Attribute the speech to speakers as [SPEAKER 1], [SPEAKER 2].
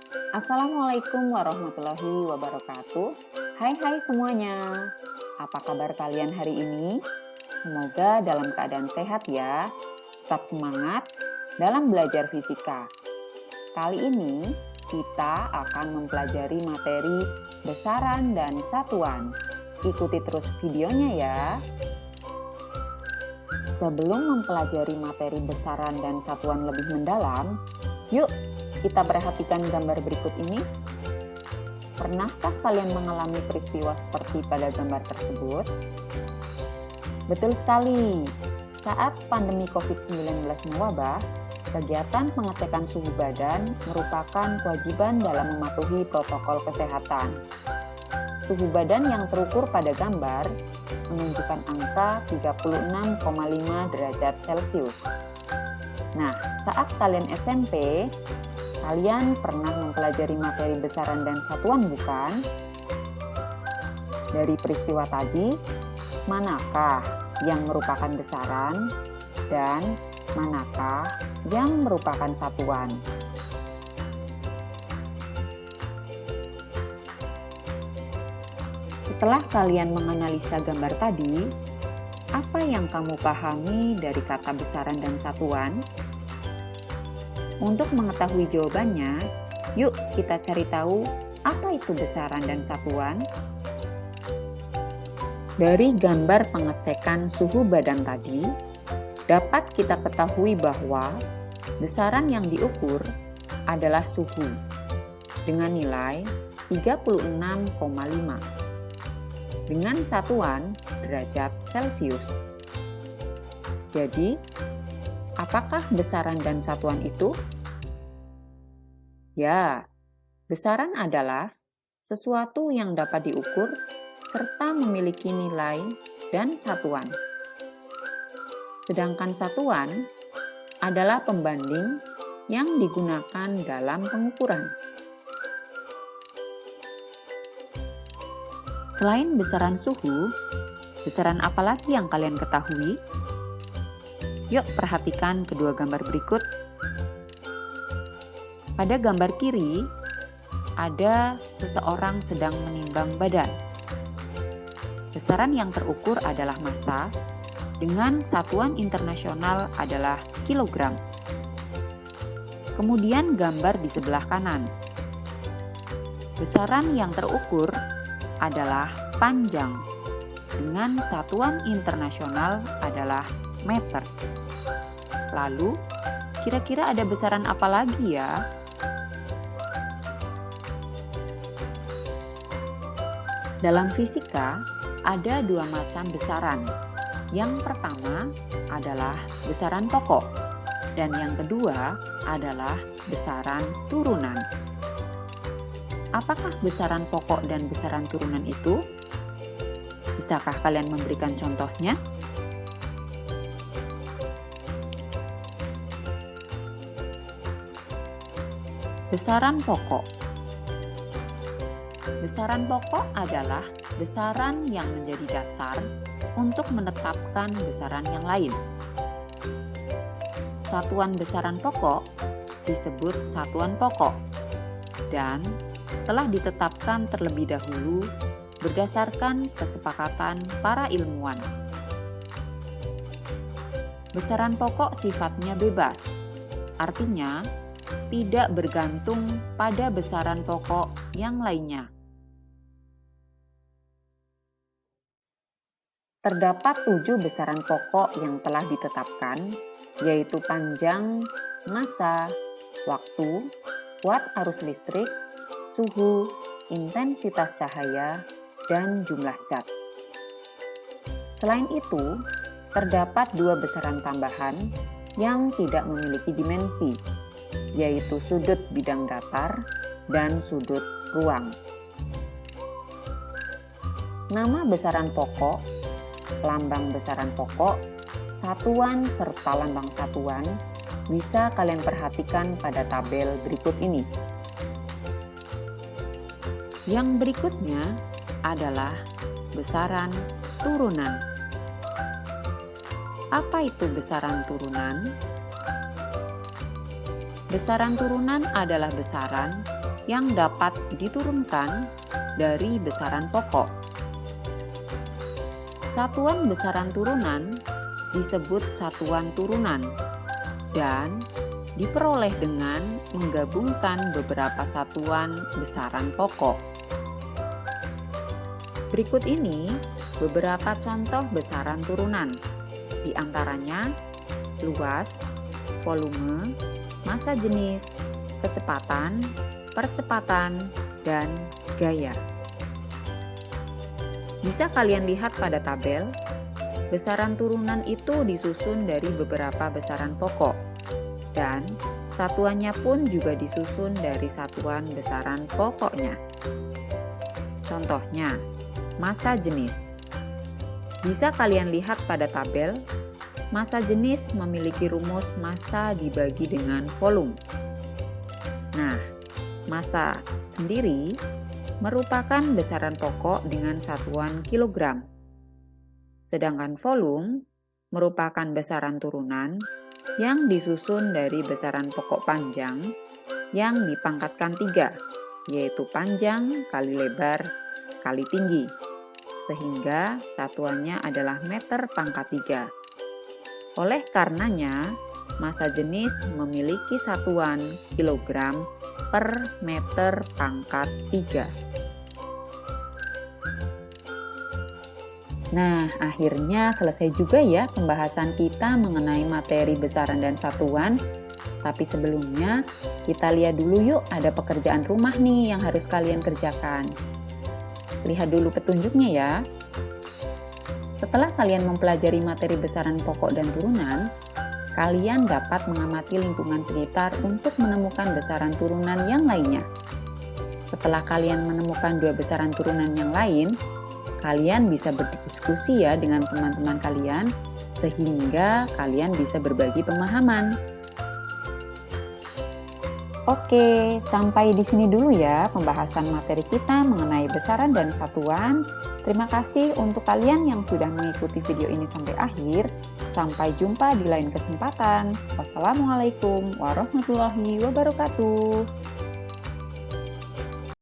[SPEAKER 1] Assalamualaikum warahmatullahi wabarakatuh. Hai semuanya. Apa kabar kalian hari ini? Semoga dalam keadaan sehat ya. Tetap semangat dalam belajar fisika. Kali ini kita akan mempelajari materi besaran dan satuan. Ikuti terus videonya ya. Sebelum mempelajari materi besaran dan satuan lebih mendalam, yuk kita perhatikan gambar berikut ini. Pernahkah kalian mengalami peristiwa seperti pada gambar tersebut? Betul sekali. Saat pandemi COVID-19 mewabah, kegiatan pengecekan suhu badan merupakan kewajiban dalam mematuhi protokol kesehatan. Suhu badan yang terukur pada gambar menunjukkan angka 36,5 derajat Celcius. Nah, saat kalian SMP, kalian pernah mempelajari materi besaran dan satuan bukan? Dari peristiwa tadi, manakah yang merupakan besaran dan manakah yang merupakan satuan? Setelah kalian menganalisa gambar tadi, apa yang kamu pahami dari kata besaran dan satuan? Untuk mengetahui jawabannya, yuk kita cari tahu apa itu besaran dan satuan. Dari gambar pengecekan suhu badan tadi, dapat kita ketahui bahwa besaran yang diukur adalah suhu dengan nilai 36,5 dengan satuan derajat Celcius. Jadi, apakah besaran dan satuan itu? Ya, besaran adalah sesuatu yang dapat diukur serta memiliki nilai dan satuan. Sedangkan satuan adalah pembanding yang digunakan dalam pengukuran. Selain besaran suhu, besaran apa lagi yang kalian ketahui? Yuk perhatikan kedua gambar berikut. Pada gambar kiri, ada seseorang sedang menimbang badan. Besaran yang terukur adalah massa, dengan satuan internasional adalah kilogram. Kemudian gambar di sebelah kanan. Besaran yang terukur adalah panjang, dengan satuan internasional adalah meter. Lalu, kira-kira ada besaran apa lagi ya? Dalam fisika, ada dua macam besaran. Yang pertama adalah besaran pokok, dan yang kedua adalah besaran turunan. Apakah besaran pokok dan besaran turunan itu? Bisakah kalian memberikan contohnya? Besaran pokok. Besaran pokok adalah besaran yang menjadi dasar untuk menetapkan besaran yang lain. Satuan besaran pokok disebut satuan pokok dan telah ditetapkan terlebih dahulu berdasarkan kesepakatan para ilmuwan. Besaran pokok sifatnya bebas, artinya tidak bergantung pada besaran pokok yang lainnya. Terdapat 7 besaran pokok yang telah ditetapkan, yaitu panjang, massa, waktu, watt arus listrik, suhu, intensitas cahaya, dan jumlah zat. Selain itu, terdapat 2 besaran tambahan yang tidak memiliki dimensi, yaitu sudut bidang datar dan sudut ruang. Nama besaran pokok, lambang besaran pokok, satuan serta lambang satuan bisa kalian perhatikan pada tabel berikut ini. Yang berikutnya adalah besaran turunan. Apa itu besaran turunan? Besaran turunan adalah besaran yang dapat diturunkan dari besaran pokok. Satuan besaran turunan disebut satuan turunan dan diperoleh dengan menggabungkan beberapa satuan besaran pokok. Berikut ini beberapa contoh besaran turunan, di antaranya luas, volume, massa jenis, kecepatan, percepatan, dan gaya. Bisa kalian lihat pada tabel, besaran turunan itu disusun dari beberapa besaran pokok, dan satuannya pun juga disusun dari satuan besaran pokoknya. Contohnya, massa jenis. Bisa kalian lihat pada tabel, massa jenis memiliki rumus massa dibagi dengan volume. Nah, massa sendiri merupakan besaran pokok dengan satuan kilogram. Sedangkan volume merupakan besaran turunan yang disusun dari besaran pokok panjang yang dipangkatkan 3, yaitu panjang kali lebar kali tinggi, sehingga satuannya adalah meter pangkat 3. Oleh karenanya, massa jenis memiliki satuan kilogram per meter pangkat 3. Nah, akhirnya selesai juga ya pembahasan kita mengenai materi besaran dan satuan. Tapi sebelumnya, kita lihat dulu yuk ada pekerjaan rumah nih yang harus kalian kerjakan. Lihat dulu petunjuknya ya. Setelah kalian mempelajari materi besaran pokok dan turunan, kalian dapat mengamati lingkungan sekitar untuk menemukan besaran turunan yang lainnya. Setelah kalian menemukan 2 besaran turunan yang lain, kalian bisa berdiskusi ya dengan teman-teman kalian, sehingga kalian bisa berbagi pemahaman. Oke, sampai di sini dulu ya pembahasan materi kita mengenai besaran dan satuan. Terima kasih untuk kalian yang sudah mengikuti video ini sampai akhir. Sampai jumpa di lain kesempatan. Wassalamualaikum warahmatullahi wabarakatuh.